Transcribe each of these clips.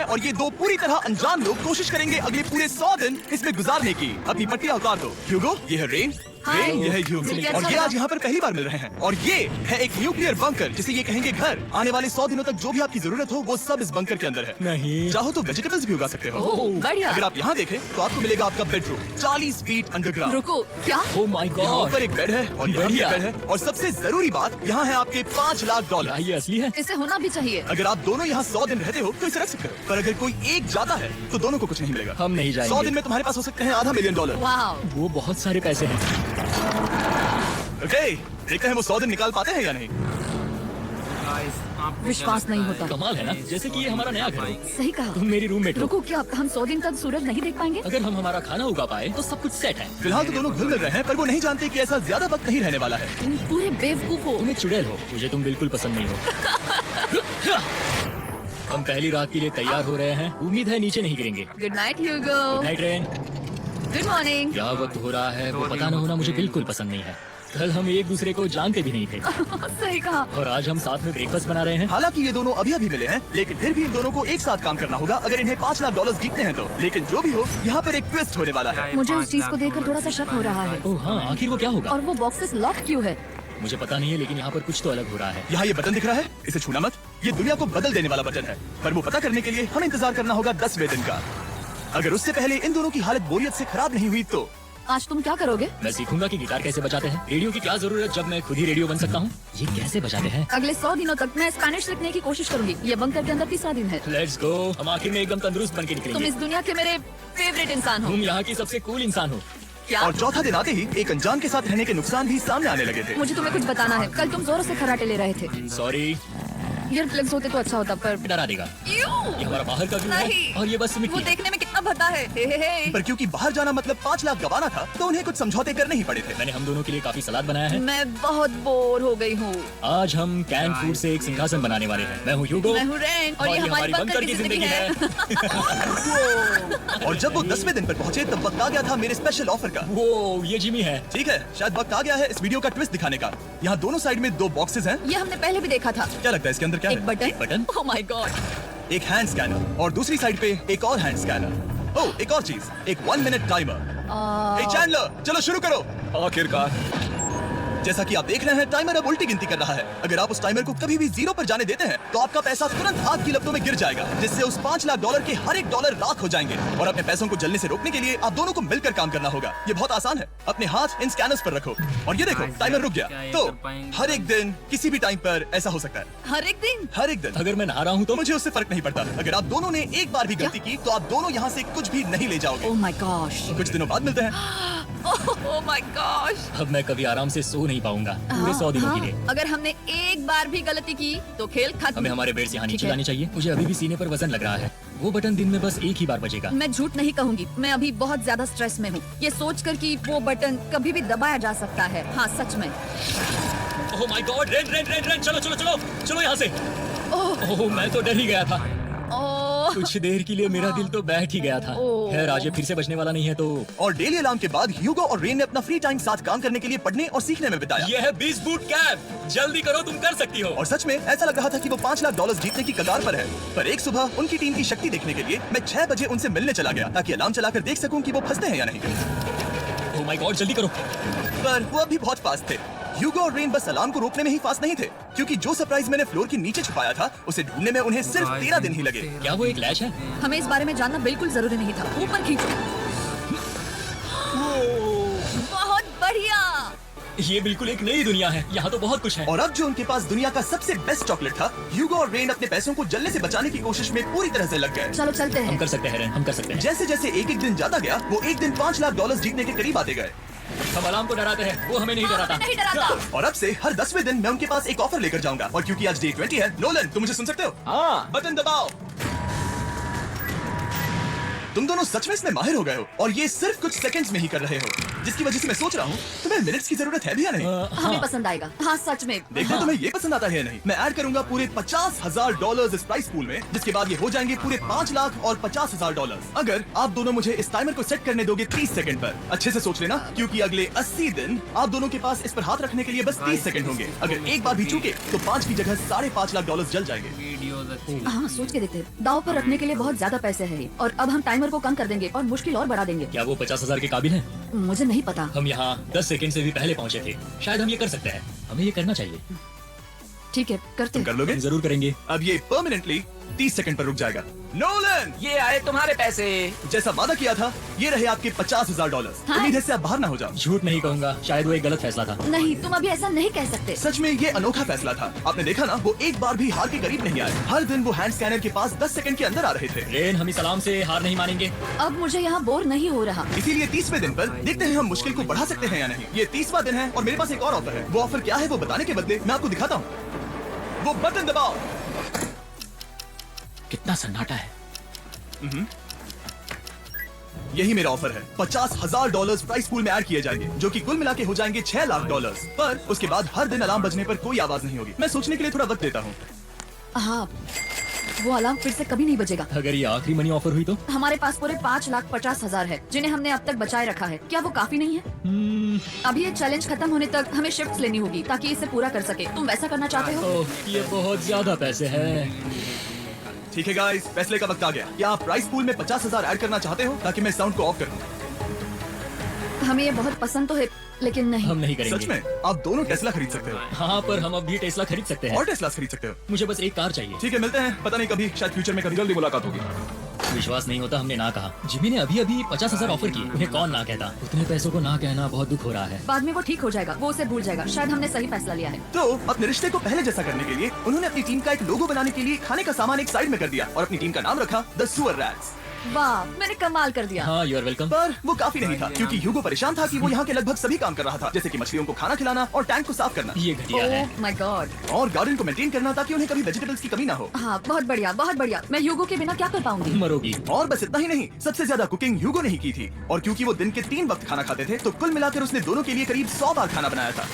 और ये दो पूरी तरह अनजान लोग कोशिश करेंगे अगले पूरे 100 दिन इसमें गुजारने की। अपनी पट्टियां उतार दो। ह्यूगो, ये है रेन, रेन ये है ह्यूगो, और ये आज यहाँ पर पहली बार मिल रहे हैं। और ये है एक न्यूक्लियर बंकर जिसे ये कहेंगे घर। आने वाले 100 दिनों तक जो भी आपकी जरूरत हो वो सब इस बंकर के अंदर है। नहीं। चाहो तो वेजिटेबल्स भी उगा सकते हो। बढ़िया। अगर आप यहाँ देखें तो आपको मिलेगा आपका बेडरूम 40 फीट अंडरग्राउंड। रुको, क्या? ओह माय यहाँ गॉड, ऊपर एक बेड है और यहाँ भी एक बढ़िया। बेड है, और सबसे जरूरी बात यहाँ है आपके $5 लाख। ये असली है? इसे होना भी चाहिए। अगर आप दोनों यहाँ 100 दिन रहते हो तो इसे रख सकते हो, पर अगर कोई एक जाता है तो दोनों को कुछ नहीं मिलेगा। हम नहीं जाएंगे। 100 दिन में तुम्हारे पास हो सकते हैं $500 मिलियन। वाह, वो बहुत सारे पैसे हैं। ओके, देखते हैं वो 100 दिन निकाल पाते हैं या नहीं। विश्वास नहीं होता। कमाल है ना, जैसे कि ये हमारा नया घर हो। सही कहा। तुम मेरी रूममेट हो। रुको, क्या हम 100 दिन तक सूरज नहीं देख पाएंगे? अगर हम हमारा खाना उगा पाए तो सब कुछ सेट है। फिलहाल तो दोनों घुल मिल रहे हैं, पर वो नहीं जानते कि ऐसा ज्यादा वक्त नहीं रहने वाला है। तुम पूरे बेवकूफ हो। तुम एक चुड़ैल हो, मुझे तुम बिल्कुल पसंद नहीं हो। हम पहली रात के लिए तैयार हो रहे हैं। उम्मीद है नीचे नहीं गिरेंगे। Good night Hugo. Night train. Good morning. क्या वक्त हो रहा है वो पता न होना मुझे बिल्कुल पसंद नहीं है। कल हम एक दूसरे को जानते भी नहीं थे सही कहा। और आज हम साथ में ब्रेकफास्ट बना रहे हैं। हालांकि ये दोनों अभी अभी मिले हैं, लेकिन फिर भी इन दोनों को एक साथ काम करना होगा अगर इन्हें $5 लाख जीतने हैं तो। लेकिन जो भी हो, यहाँ पर एक ट्विस्ट होने वाला है। मुझे उस चीज को देखकर थोड़ा सा शक हो रहा है। ओह हाँ, आखिर वो क्या होगा? और वो बॉक्सेस लॉक क्यों है? मुझे पता नहीं है, लेकिन यहाँ पर कुछ तो अलग हो रहा है। यहाँ ये बटन दिख रहा है, इसे छूना मत। ये दुनिया को बदल देने वाला बटन है, पर वो पता करने के लिए हमें इंतजार करना होगा 10वें दिन का। अगर उससे पहले इन दोनों की हालत बोरियत से खराब नहीं हुई तो आज तुम क्या करोगे? मैं सीखूंगा कि गिटार कैसे बजाते हैं। रेडियो की क्या जरूरत जब मैं खुद ही रेडियो बन सकता हूँ। ये कैसे बजाते हैं? अगले 100 दिनों तक मैं स्पेनिश सीखने की कोशिश करूंगी। ये बंकर के अंदर तीसरा दिन है। Let's go. हम आखिर में एकदम तंदुरुस्त बन के तुम निकलेंगे। इस दुनिया के मेरे फेवरेट इंसान हो। तुम यहाँ की सबसे कूल इंसान हो। क्या? और चौथा दिन आते ही एक अनजान के साथ रहने के नुकसान भी सामने आने लगे थे। मुझे तुम्हें कुछ बताना है। कल तुम जोरों से खर्राटे ले रहे थे। सॉरी, ईयर प्लग्स होते तो अच्छा होता, पर डरा देगा। ये हमारा बाहर का व्यू नहीं। है और ये बस वो मिट्टी है। देखने में कितना भद्दा है। हे। पर क्योंकि बाहर जाना मतलब 5 लाख गवाना था, तो उन्हें कुछ समझौते करने ही पड़े थे। मैंने हम दोनों के लिए काफी सलाद बनाया है। मैं बहुत बोर हो गई हूँ। आज हम कैन फूड से एक सिंहासन बनाने वाले हैं। मैं हूँ ह्यूगो मैं हूँ रेन और ये हमारी बंकर की जिंदगी है। और जब वो 10वें दिन पर पहुंचे तब वक्त आ गया था मेरे स्पेशल ऑफर का। वो ये जिमी है। ठीक है, शायद वक्त आ गया है इस वीडियो का ट्विस्ट दिखाने का। यहाँ दोनों साइड में 2 बॉक्सेस हैं। ये हमने पहले भी देखा था। क्या लगता है इसके अंदर क्या एक है? बटन। Oh my God. एक हैंड स्कैनर और दूसरी साइड पे एक और हैंड स्कैनर। ओह, एक और चीज, एक 1 मिनट टाइमर। हे चैंडलर, चलो शुरू करो। आखिरकार। जैसा कि आप देख रहे हैं, टाइमर अब उल्टी गिनती कर रहा है। अगर आप उस टाइमर को कभी भी 0 पर जाने देते हैं तो आपका पैसा तुरंत आपकी लपटों में गिर जाएगा, जिससे उस $5 लाख के हर एक डॉलर राख हो जाएंगे। और अपने पैसों को जलने से रोकने के लिए आप दोनों को मिलकर काम करना होगा। ये बहुत आसान है। अपने हाथ इन स्कैनर्स पर रखो और ये देखो टाइमर रुक गया। तो हर एक दिन किसी भी टाइम पर ऐसा हो सकता है। हर एक दिन। हर एक दिन। अगर मैं नहा रहा हूँ तो मुझे उससे फर्क नहीं पड़ता। अगर आप दोनों ने एक बार भी गलती की तो आप दोनों यहाँ से कुछ भी नहीं ले जाओगे। Oh my gosh. कुछ दिनों बाद मिलते हैं। Oh my gosh. अब मैं कभी आराम से सो नहीं पाऊंगा पूरे 100 दिनों के लिए। अगर हमने एक बार भी गलती की तो खेल खत्म। हमें हमारे बेड से यहाँ ठीक नीचे है। लानी चाहिए। मुझे अभी भी सीने पर वजन लग रहा है। वो बटन दिन में बस एक ही बार बजेगा। मैं झूठ नहीं कहूंगी, मैं अभी बहुत ज्यादा स्ट्रेस में हूँ। ये सोचकर कि वो बटन कभी भी दबाया जा सकता है। हाँ सच में। Oh my God, rain rain rain rain, चलो चलो चलो चलो यहाँ से। ओह मैं तो डर ही गया था। ओह कुछ देर के लिए मेरा दिल तो बैठ ही गया था। ओह। खैर आज ये फिर से बचने वाला नहीं है तो। और डेली अलार्म के बाद ह्यूगो और रेन ने अपना फ्री टाइम साथ काम करने के लिए पढ़ने और सीखने में बिताया। ये है 20 बूट कैप। जल्दी करो, तुम कर सकती हो। और सच में ऐसा लग रहा था कि वो $5 लाख जीतने की कगार पर है। पर एक सुबह उनकी टीम की शक्ति देखने के लिए मैं 6 बजे उनसे मिलने चला गया, ताकि अलार्म चलाकर देख सकूं कि वो फंसते हैं या नहीं। ओह माय गॉड, जल्दी करो। पर वो अभी बहुत फास्ट थे। ह्यूगो और रेन बस अलार्म को रोकने में ही फास्ट नहीं थे, क्योंकि जो सरप्राइज मैंने फ्लोर के नीचे छुपाया था उसे ढूंढने में उन्हें सिर्फ 13 दिन ही लगे। क्या वो एक लैच है? हमें इस बारे में जानना बिल्कुल जरूरी नहीं था। ऊपर खींचो। बहुत बढ़िया। ये बिल्कुल एक नई दुनिया है। यहाँ तो बहुत कुछ है। और अब जो उनके पास दुनिया का सबसे बेस्ट चॉकलेट था, ह्यूगो और रेन अपने पैसों को जलने से बचाने की कोशिश में पूरी तरह से लग गए। चलो चलते हम हैं। कर सकते हैं रेन, हम कर सकते हैं। जैसे जैसे एक एक दिन जाता गया, वो एक दिन $5 लाख जीतने के करीब आते गए। हम अलार्म को डराते हैं, वो हमें नहीं डराता। नहीं डराता। और अब से हर 10वें दिन मैं उनके पास एक ऑफर लेकर जाऊंगा। और क्योंकि आज Day 20 है, नोलन तुम मुझे सुन सकते हो? हाँ। बटन दबाओ। तुम दोनों सच में इसमें माहिर हो गए हो, और ये सिर्फ कुछ सेकंड्स में ही कर रहे हो, जिसकी वजह से मैं सोच रहा हूँ तुम्हें मिनट्स की जरूरत है भी या नहीं। हमें पसंद आएगा। हाँ सच में। देखते हैं तुम्हें ये पसंद आता है या नहीं। मैं ऐड करूंगा पूरे $50,000 इस प्राइस पूल में, जिसके बाद ये हो जाएंगे पूरे $5 लाख और $50,000 अगर आप दोनों मुझे इस टाइमर को सेट करने दोगे 30 सेकंड पर। अच्छे से सोच लेना, क्योंकि अगले 80 दिन आप दोनों के पास इस पर हाथ रखने के लिए बस 30 सेकंड होंगे। अगर एक बार भी चूके तो 5 की जगह $5.5 लाख जल जाएंगे। हाँ सोच के देखते हैं। दाव पर रखने के लिए बहुत ज्यादा पैसे है ये। और अब हम टाइमर को कम कर देंगे और मुश्किल और बढ़ा देंगे। क्या वो 50,000 के काबिल हैं? मुझे नहीं पता। हम यहाँ 10 सेकंड से भी पहले पहुँचे थे। शायद हम ये कर सकते हैं। हमें ये करना चाहिए। ठीक है करते तुम हैं। कर लोगे? हम जरूर करेंगे। अब ये परमानेंटली 30 सेकंड पर रुक जाएगा। नोलन, ये आए तुम्हारे पैसे। जैसा वादा किया था, ये रहे आपके $50,000। हाँ। उम्मीद है इससे आप बाहर ना हो जाओ। झूठ नहीं कहूँगा, शायद वो एक गलत फैसला था। नहीं तुम अभी ऐसा नहीं कह सकते। सच में ये अनोखा फैसला था। आपने देखा ना, वो एक बार भी हार के करीब नहीं आए। हर दिन वो हैंड स्कैनर के पास 10 सेकंड के अंदर आ रहे थे। रेन, हम इस सलाम से हार नहीं मानेंगे। अब मुझे यहाँ बोर नहीं हो रहा। इसीलिए 30वें दिन पर देखते हैं हम मुश्किल को बढ़ा सकते हैं या नहीं। ये 30वां दिन है और मेरे पास एक और ऑफर है। वो ऑफर क्या है वो बताने के बदले मैं आपको दिखाता हूँ। वो बटन दबाओ। कितना सन्नाटा है। यही मेरा ऑफर है। $50,000 प्राइस पूल में ऐड किए जाएंगे, जो कि कुल मिला के हो जाएंगे $6 लाख। पर उसके बाद हर दिन अलार्म बजने पर कोई आवाज नहीं होगी। मैं सोचने के लिए थोड़ा वक्त देता हूँ। हाँ वो अलार्म फिर से कभी नहीं बजेगा। अगर ये आखिरी मनी ऑफर हुई तो? हमारे पास पूरे 5,50,000 है जिन्हें हमने अब तक बचाए रखा है। क्या वो काफी नहीं है? अभी ये चैलेंज खत्म होने तक हमें शिफ्ट्स लेनी होगी ताकि इसे पूरा कर सके। तुम वैसा करना चाहते हो? ओह, ये बहुत ज्यादा पैसे हैं। ठीक है गाइस, फैसले का वक्त आ गया। क्या आप प्राइस पूल में 50,000 ऐड करना चाहते हो ताकि मैं साउंड को ऑफ कर दूं? हमें ये बहुत पसंद तो है लेकिन नहीं। हम नहीं करेंगे। सच में आप दोनों टेस्ला खरीद सकते हो हाँ, पर हम अब भी टेस्ला खरीद सकते हैं। और टेस्ला खरीद सकते हो। मुझे बस एक कार चाहिए। ठीक है, मिलते हैं। पता नहीं कभी, शायद फ्यूचर में कभी जल्दी मुलाकात होगी। विश्वास नहीं होता हमने ना कहा। जिमी ने अभी अभी 50,000 ऑफर किए। उन्हें कौन ना कहता। उतने पैसों को ना कहना बहुत दुख हो रहा है। बाद में वो ठीक हो जाएगा, वो उसे भूल जाएगा। शायद हमने सही फैसला लिया है। तो अपने रिश्ते को पहले जैसा करने के लिए उन्होंने अपनी टीम का एक लोगो बनाने के लिए खाने का सामान एक साइड में कर दिया और अपनी टीम का नाम रखा द सुअर रैट्स। वाह मैंने कमाल कर दिया। हाँ, यू आर वेलकम। पर वो काफी नहीं था, क्योंकि ह्यूगो परेशान था कि वो यहाँ के लगभग सभी काम कर रहा था, जैसे कि मछलियों को खाना खिलाना और टैंक को साफ करना ये घटिया है। Oh my God. और गार्डन को मेंटेन करना ताकि उन्हें कभी वेजिटेबल्स की कमी ना हो। हाँ बहुत बढ़िया बहुत बढ़िया। मैं यूगो के बिना क्या कर पाऊंगी? मरोगी। और बस इतना ही नहीं, सबसे ज्यादा कुकिंग ह्यूगो ने ही की थी। और क्योंकि वो दिन के 3 वक्त खाना खाते थे, तो कुल मिलाकर उसने दोनों के लिए करीब 100 बार खाना बनाया था।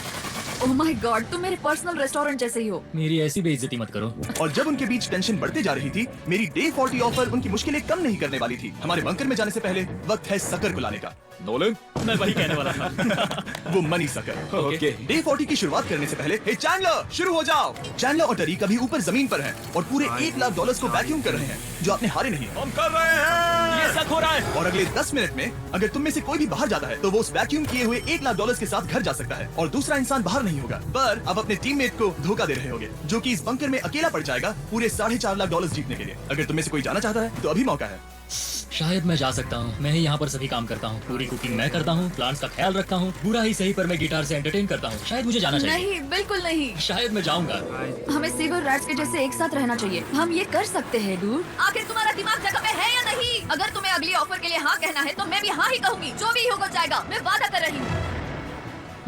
ओह माय गॉड, तुम मेरे पर्सनल रेस्टोरेंट जैसे ही हो। मेरी ऐसी बेइज्जती मत करो। और जब उनके बीच टेंशन बढ़ते जा रही थी, मेरी डे 40 ऑफर उनकी मुश्किलें कम नहीं करने वाली थी। हमारे बंकर में जाने से पहले वक्त है सकर को लाने का। नोलन, मैं वही कहने वाला था। वो मनी सकर। ओके। डे 40 की शुरुआत करने से पहले, हे चैंडलर, शुरू हो जाओ। चैंडलर और टरी कभी ऊपर जमीन पर हैं और पूरे $1 लाख को वैक्यूम कर रहे हैं, जो आपने हारे नहीं। हम कर रहे हैं। ये शक हो रहा है। और अगले 10 मिनट में अगर तुम में से कोई भी बाहर जाता है, तो वो उस वैक्यूम किए हुए $1 लाख के साथ घर जा सकता है और दूसरा इंसान बाहर नहीं होगा। पर अब अपने टीममेट को धोखा दे रहे होगे, जो कि इस बंकर में अकेला पड़ जाएगा पूरे $4.5 लाख जीतने के लिए। अगर तुम में से कोई जाना चाहता है, तो अभी मौका है। शायद मैं जा सकता हूँ। मैं ही यहाँ पर सभी काम करता हूँ। पूरी कुकिंग मैं करता हूँ, प्लांट्स का ख्याल रखता हूँ। बुरा ही सही, पर मैं गिटार से एंटरटेन करता हूँ। शायद मुझे जाना चाहिए। नहीं बिल्कुल नहीं। शायद मैं जाऊंगा। हमें सीवर रैट्स के जैसे एक साथ रहना चाहिए। हम ये कर सकते हैं डूड। आखिर तुम्हारा दिमाग जगह पे है या नहीं? अगर तुम्हें अगली ऑफर के लिए हाँ कहना है तो मैं भी हाँ ही कहूंगी। जो भी होगा जाएगा, मैं वादा कर रही हूँ।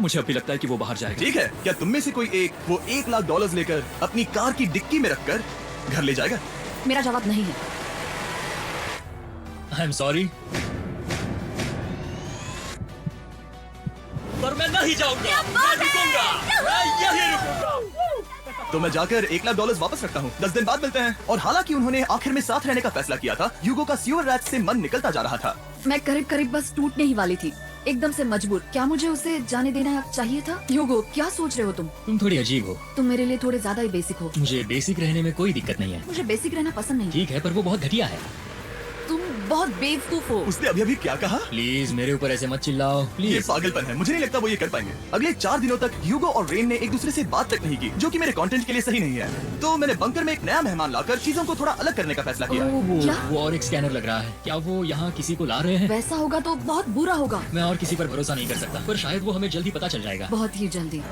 मुझे अभी लगता है कि वो बाहर जाएगा। ठीक है, क्या तुम में से कोई एक वो $1 लाख लेकर अपनी कार की डिक्की में रखकर घर ले जाएगा? मेरा जवाब नहीं है। आई एम सॉरी, पर मैं नहीं जाऊंगा। मैं रुकूंगा। मैं यहीं रुकूंगा। तो मैं जाकर $1 लाख वापस रखता हूँ। 10 दिन बाद मिलते हैं। और हालांकि उन्होंने आखिर में साथ रहने का फैसला किया था, ह्यूगो का सीवर रैट्स से मन निकलता जा रहा था। मैं करीब करीब बस टूटने ही वाली थी, एकदम से मजबूर। क्या मुझे उसे जाने देना चाहिए था? ह्यूगो, क्या सोच रहे हो तुम? तुम थोड़ी अजीब हो। तुम मेरे लिए थोड़े ज्यादा ही बेसिक हो। मुझे बेसिक रहने में कोई दिक्कत नहीं है। मुझे बेसिक रहना पसंद नहीं। ठीक है, पर वो बहुत घटिया है। तुम बहुत बेवकूफ हो। उसने अभी क्या कहा? प्लीज मेरे ऊपर ऐसे मत चिल्लाओ, ये प्लीज। पागलपन है। मुझे नहीं लगता वो ये कर पाएंगे। अगले 4 दिनों तक ह्यूगो और रेन ने एक दूसरे से बात तक नहीं की, जो कि मेरे कंटेंट के लिए सही नहीं है। तो मैंने बंकर में एक नया मेहमान लाकर चीजों को थोड़ा अलग करने का फैसला किया। ओह, क्या? वो और एक स्कैनर लग रहा है। क्या वो यहाँ किसी को ला रहे हैं? वैसा होगा तो बहुत बुरा होगा। मैं और किसी पर भरोसा नहीं कर सकता, पर शायद वो हमें जल्दी पता चल जाएगा। बहुत ही जल्दी।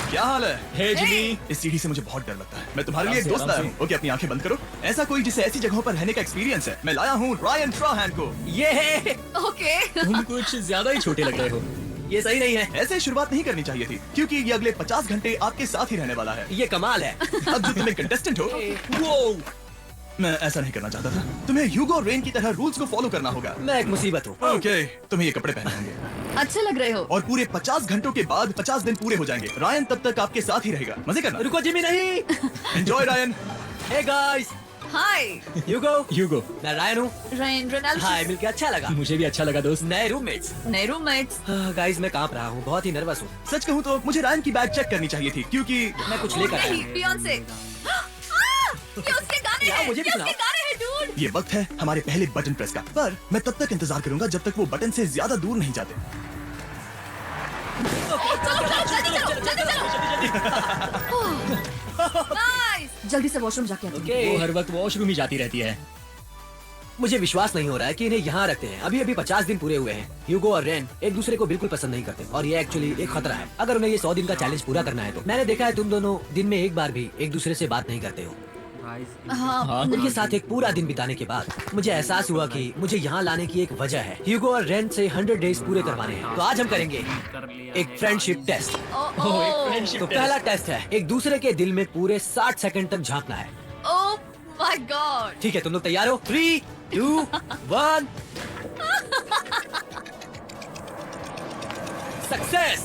क्या हाल है? हे जिमी। इस सीढ़ी से मुझे बहुत डर लगता है। मैं तुम्हारे लिए एक आराम से, दोस्त लाया आराम हूँ। ओके, अपनी आंखें बंद करो। ऐसा कोई जिसे ऐसी जगहों पर रहने का एक्सपीरियंस है। मैं लाया हूँ रायन ट्राहैन को। ये ओके। तुम कुछ ज्यादा ही छोटे लग रहे हो। ये सही नहीं है। ऐसे शुरुआत नहीं करनी चाहिए थी, क्योंकि ये अगले 50 घंटे आपके साथ ही रहने वाला है। ये कमाल है। अब जो तुम एक कंटेस्टेंट हो, वो मैं ऐसा नहीं करना चाहता था। तुम्हें ह्यूगो और रेन की तरह रूल्स को फॉलो करना होगा। मैं एक मुसीबत हूँ। ओके, तुम्हें ये कपड़े पहने होंगे। अच्छे लग रहे हो। और पूरे 50 घंटों के बाद 50 दिन पूरे हो जाएंगे। रायन तब तक आपके साथ ही रहेगा। मजे करना। रुको जिमी, नहीं। Enjoy Ryan. हे गाइस, हाय ह्यूगो। ह्यूगो। मैं रायन हूँ। Rain Reynold. हाय, मिलके अच्छा लगा। मुझे भी अच्छा लगा दोस्त। नए रूममेट्स। नए रूममेट्स। गाइस, मैं कांप रहा हूँ, बहुत ही नर्वस हूँ। सच कहूँ तो मुझे रायन की बैग चेक करनी चाहिए थी, क्योंकि मैं कुछ लेकर आया नहीं, हूँ। बियॉन्से। ये उसके गाने गाने यार, हैं, मुझे भी ये सुनाओ। उसके गाने हैं dude। ये वक्त है हमारे पहले बटन प्रेस का, पर मैं तब तक इंतजार करूंगा जब तक वो बटन से ज्यादा दूर नहीं जाते। नाइस। जल्दी से वॉशरूम जाके आती हूँ। वो ओके। हर वक्त वॉशरूम ही जाती रहती है। मुझे विश्वास नहीं हो रहा है कि इन्हें यहाँ रखते हैं। अभी 50 दिन पूरे हुए हैं। ह्यूगो और रेन एक दूसरे को बिल्कुल पसंद नहीं करते और ये एक्चुअली एक खतरा है। अगर उन्हें ये 100 दिन का चैलेंज पूरा करना है तो मैंने देखा है तुम दोनों दिन में एक बार भी एक दूसरे से बात नहीं करते हो। हाँ हाँ उनके साथ एक पूरा दिन बिताने के बाद मुझे एहसास हुआ कि मुझे यहाँ लाने की एक वजह है। ह्यूगो और रेन से 100 डेज पूरे करवाने हैं। तो आज हम करेंगे एक फ्रेंडशिप टेस्ट। ओह, एक friendship तो test। पहला टेस्ट है एक दूसरे के दिल में पूरे 60 सेकंड तक झांकना है। Oh my God. ठीक है, तुम लोग तैयार हो? 3, 2, 1। सक्सेस!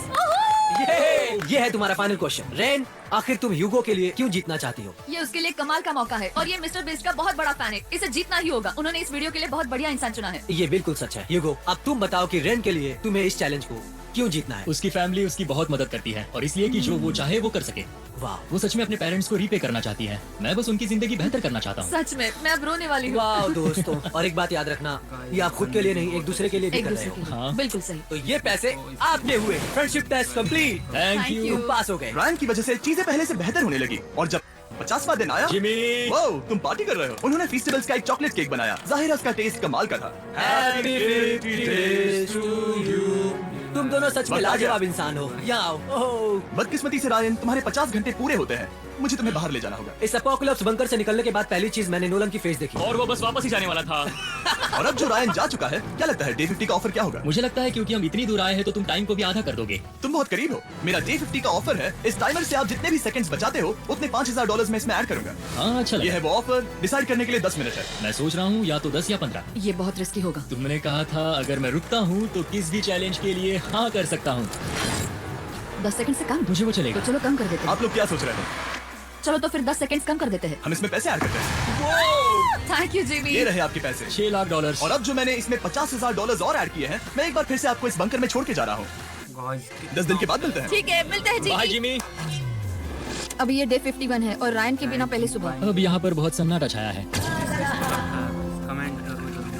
ये है तुम्हारा फाइनल क्वेश्चन। रेन, आखिर तुम ह्यूगो के लिए क्यों जीतना चाहती हो? ये उसके लिए कमाल का मौका है और ये मिस्टर बीस्ट का बहुत बड़ा फैन है। इसे जीतना ही होगा। उन्होंने इस वीडियो के लिए बहुत बढ़िया इंसान चुना है। ये बिल्कुल सच है। ह्यूगो, अब तुम बताओ कि रेन के लिए तुम्हें इस चैलेंज को क्यों जीतना है? उसकी फैमिली उसकी बहुत मदद करती है और इसलिए कि जो वो चाहे वो कर सके। वाह, वो सच में अपने पेरेंट्स को रीपे करना चाहती है। मैं बस उनकी जिंदगी बेहतर करना चाहता हूँ। सच में मैं अब रोने वाली हूँ। वाह दोस्तों। और एक बात याद रखना, ये आप खुद के लिए नहीं, एक दूसरे के लिए भी एक कर रहे दूसरे हो। के लिए। हाँ। बिल्कुल सही। तो ये पैसे आपके हुए। Friendship test complete. Thank Thank you you। तुम पास हो गए। रायन की वजह से चीजें पहले से बेहतर होने लगी और जब 50वां दिन आया, जिमी। वाओ, तुम पार्टी कर रहे हो। उन्होंने फेस्टिवल्स का एक चॉकलेट केक बनाया। जाहिर है उसका टेस्ट कमाल का था। Happy birthday to you। तुम दोनों सच में वक्त आ गया। लाजवाब इंसान हो। यहाँ आओ। ओह, बदकिस्मती से रायन, तुम्हारे 50 घंटे पूरे होते हैं। मुझे तुम्हें बाहर ले जाना होगा। इस अपोकलिप्स बंकर से निकलने के बाद पहली चीज मैंने नोलन की फेस देखी। और वो बस वापस ही जाने वाला था। और अब जो रायन जा चुका है, क्या लगता है डे 50 का ऑफर क्या होगा? मुझे लगता है क्योंकि हम इतनी दूर आए हैं तो तुम टाइम को भी आधा कर दोगे। तुम बहुत करीब हो। मेरा डे 50 का ऑफर है। इस टाइमर से आप जितने भी सेकंड्स बचाते हो उतने $5000 में इसमें ऐड करूंगा। हाँ अच्छा ये लगा। है वो ऑफर। डिसाइड करने के लिए 10 मिनट है। मैं सोच रहा हूँ या तो 10 या 15। ये बहुत रिस्की होगा। तुमने कहा था अगर मैं रुकता हूँ तो किस भी चैलेंज के लिए हाँ कर सकता हूँ। 10 सेकंड से कम। मुझे वो तो चलेगा। चलो कम कर देते हैं। आप लोग क्या सोच रहे हैं? चलो तो फिर 10 सेकंड कम कर देते हैं। हम इसमें पैसे ऐड करते हैं। Thank you Jimmy. ये रहे आपके पैसे। $6 लाख। और अब जो मैंने इसमें $50,000 और ऐड किए हैं, मैं एक बार फिर से आपको इस बंकर में छोड़ के जा रहा हूँ। 10 दिन के बाद मिलते हैं। ठीक है, मिलते हैं बाय जिमी। जिमी। अभी ये डे 51 है और रायन के बिना पहले सुबह। अब यहाँ पर बहुत सन्नाटा छाया है। कमेंट करो जल्दी।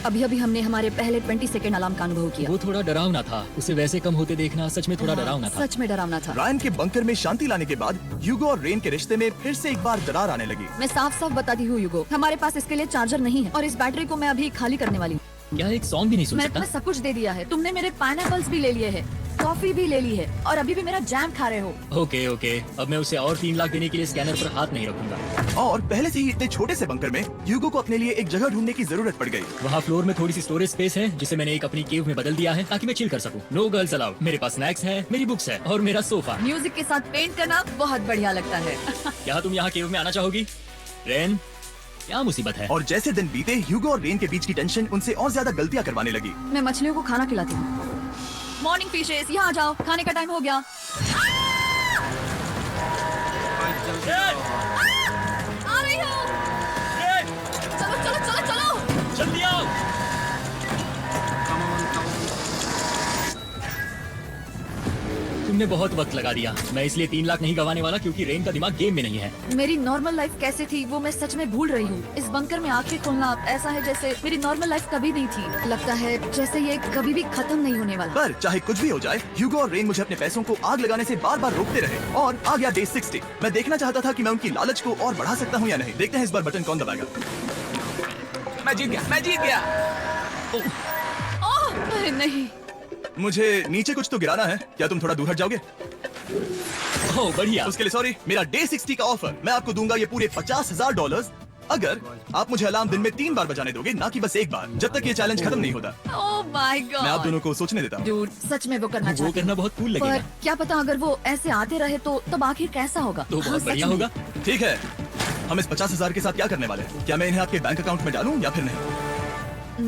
अभी अभी हमने हमारे पहले 20 सेकंड अलार्म का अनुभव किया। वो थोड़ा डरावना था। उसे वैसे कम होते देखना सच में थोड़ा डरावना था। सच में डरावना था। रायन के बंकर में शांति लाने के बाद ह्यूगो और रेन के रिश्ते में फिर से एक बार दरार आने लगी। मैं साफ साफ बताती हूँ युगो, हमारे पास इसके लिए चार्जर नहीं है और इस बैटरी को मैं अभी खाली करने वाली हूँ। क्या एक सॉन्ग भी नहीं सुन मैंने सकता? तुम्हें सब कुछ दे दिया है। तुमने मेरे पाइनएप्पल्स भी ले लिए हैं, कॉफी भी ले ली है और अभी भी मेरा जैम खा रहे हो। ओके ओके, अब मैं उसे और 3 लाख देने के लिए स्कैनर पर हाथ नहीं रखूंगा। और पहले से ही इतने छोटे से बंकर में ह्यूगो को अपने लिए एक जगह ढूंढने की जरूरत पड़ गई। वहाँ फ्लोर में थोड़ी सी स्टोरेज स्पेस है जिसे मैंने एक अपनी केव में बदल दिया है ताकि मैं चिल कर सकूं। No girls allowed. मेरे पास स्नैक्स है, मेरी बुक्स है और मेरा सोफा। म्यूजिक के साथ पेंट करना बहुत बढ़िया लगता है। क्या तुम यहाँ केव में आना चाहोगी? रेन, क्या मुसीबत है? और जैसे दिन बीते, ह्यूगो और रेन के बीच की टेंशन उनसे और ज्यादा गलतियां करवाने लगी। मैं मछलियों को खाना खिलाती हूँ। मॉर्निंग फिशेस, यहाँ आ जाओ, खाने का टाइम हो गया। आ रही हूँ। चलो चलो चलो चलो। जल्दी आओ। तुमने बहुत वक्त लगा दिया। मैं इसलिए 3 लाख नहीं गंवाने वाला क्योंकि रेन का दिमाग गेम में नहीं है। मेरी नॉर्मल लाइफ कैसे थी वो मैं सच में भूल रही हूँ। इस बंकर में आंखें खोलना ऐसा है जैसे मेरी नॉर्मल लाइफ कभी नहीं थी। लगता है जैसे ये कभी भी खत्म नहीं होने वाला। पर चाहे कुछ भी हो जाए, ह्यूगो और रेन मुझे अपने पैसों को आग लगाने से बार बार रोकते रहे। और आ गया डे 60। मैं देखना चाहता था कि मैं उनकी लालच को और बढ़ा सकता हूँ या नहीं। देखते हैं इस बार बटन कौन दबाएगा। मैं जीत गया, मैं जीत गया। ओह अरे नहीं। मुझे नीचे कुछ तो गिराना है। क्या तुम थोड़ा दूर हट जाओगे? ओह बढ़िया। उसके लिए सॉरी। मेरा डे 60 का ऑफर, मैं आपको दूंगा ये पूरे $50,000 अगर आप मुझे अलार्म दिन में 3 बार बजाने दोगे, ना कि बस एक बार, जब तक ये चैलेंज खत्म नहीं होता। ओह माय मैं आप गॉड। दोनों को सोचने देता हूँ। डूड, सच में वो करना वो चाहती करना हूँ। बहुत कूल पर लगेगा। क्या पता अगर वो ऐसे आते रहे तो तब आखिर कैसा होगा। तो हाँ, बहुत सच बढ़िया में। होगा। ठीक है, हम इस 50,000 के साथ क्या करने वाले हैं? क्या मैं इन्हें आपके बैंक अकाउंट में डालूं या फिर नहीं?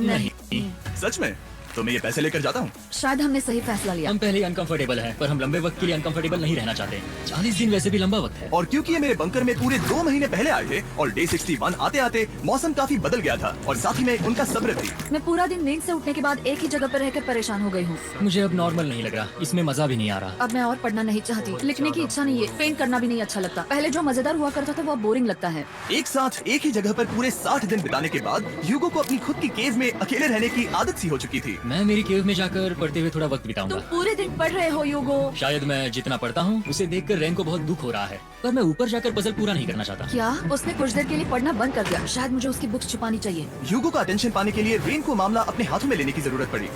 नहीं। नहीं। सच में? तो मैं ये पैसे लेकर जाता हूँ। शायद हमने सही फैसला लिया। हम पहले ही अनकंफर्टेबल हैं, पर हम लंबे वक्त के लिए अनकंफर्टेबल नहीं रहना चाहते। 40 दिन वैसे भी लंबा वक्त है। और क्योंकि ये मेरे बंकर में पूरे 2 महीने पहले आए थे और डे 61 आते आते मौसम काफी बदल गया था और साथ ही में उनका सब्र भी। मैं पूरा दिन नींद से उठने के बाद एक ही जगह पर रहकर परेशान हो गई हूँ। मुझे अब नॉर्मल नहीं लग रहा, इसमें मजा भी नहीं आ रहा। अब मैं और पढ़ना नहीं चाहती, लिखने की इच्छा नहीं है, पेंट करना भी नहीं अच्छा लगता। पहले जो मजेदार हुआ करता था वो अब बोरिंग लगता है। एक साथ एक ही जगह पर पूरे 60 दिन बिताने के बाद ह्यूगो को अपनी खुद की केव में अकेले रहने की आदत सी हो चुकी थी। मैं मेरी केव में जाकर पढ़ते हुए थोड़ा वक्त तुम बिताऊंगा। पूरे दिन पढ़ रहे हो यूगो। शायद मैं जितना पढ़ता हूँ उसे देखकर रैन को बहुत दुख हो रहा है, पर मैं ऊपर जाकर पजल पूरा नहीं करना चाहता। क्या उसने कुछ देर के लिए पढ़ना बंद कर दिया? शायद मुझे उसकी बुक्स छुपानी चाहिए। ह्यूगो का अटेंशन पाने के लिए रेन को मामला अपने हाथों में लेने की जरूरत पड़ी।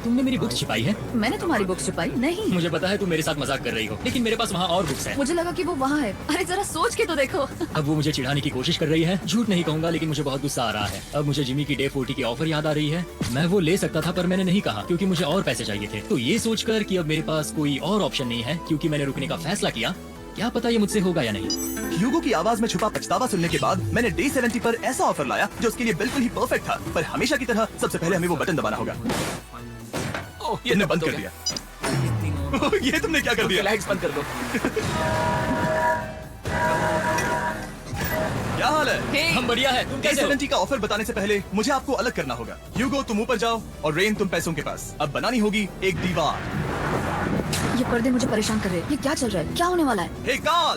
तुमने मेरी बुक्स छिपाई है? मैंने तुम्हारी बुक्स छुपाई नहीं। मुझे पता है तुम मेरे साथ मजाक कर रही हो, लेकिन मेरे पास वहाँ और बुक्स हैं। मुझे लगा कि वो वहाँ है। अरे जरा सोच के तो देखो। अब वो मुझे चिढ़ाने की कोशिश कर रही है। झूठ नहीं कहूंगा, लेकिन मुझे बहुत गुस्सा आ रहा है। अब मुझे जिमी की डे 40 की ऑफर याद आ रही है। मैं वो ले सकता था, पर मैंने नहीं कहा क्योंकि मुझे और पैसे चाहिए थे। तो ये सोचकर कि अब मेरे पास कोई और ऑप्शन नहीं है क्योंकि मैंने रुकने का फैसला किया, क्या पता ये मुझसे होगा या नहीं। ह्यूगो की आवाज में छुपा पछतावा सुनने के बाद मैंने डे 70 पर ऐसा ऑफर लाया जो उसके लिए बिल्कुल ही परफेक्ट था। पर हमेशा की तरह सबसे पहले हमें वो बटन दबाना होगा। ये तुमने बंद कर दिया। ये तुमने क्या कर दिया? लाइट्स बंद कर दो। क्या हाल है? Hey! हम बढ़िया है, तुम डे कैसे हो? 70 का ऑफर बताने से पहले मुझे आपको अलग करना होगा। ह्यूगो तुम ऊपर जाओ और रेन तुम पैसों के पास। अब बनानी होगी एक दीवार। ये पर्दे मुझे परेशान कर रहे हैं। ये क्या चल रहा है? क्या होने वाला है? हे कार्ल,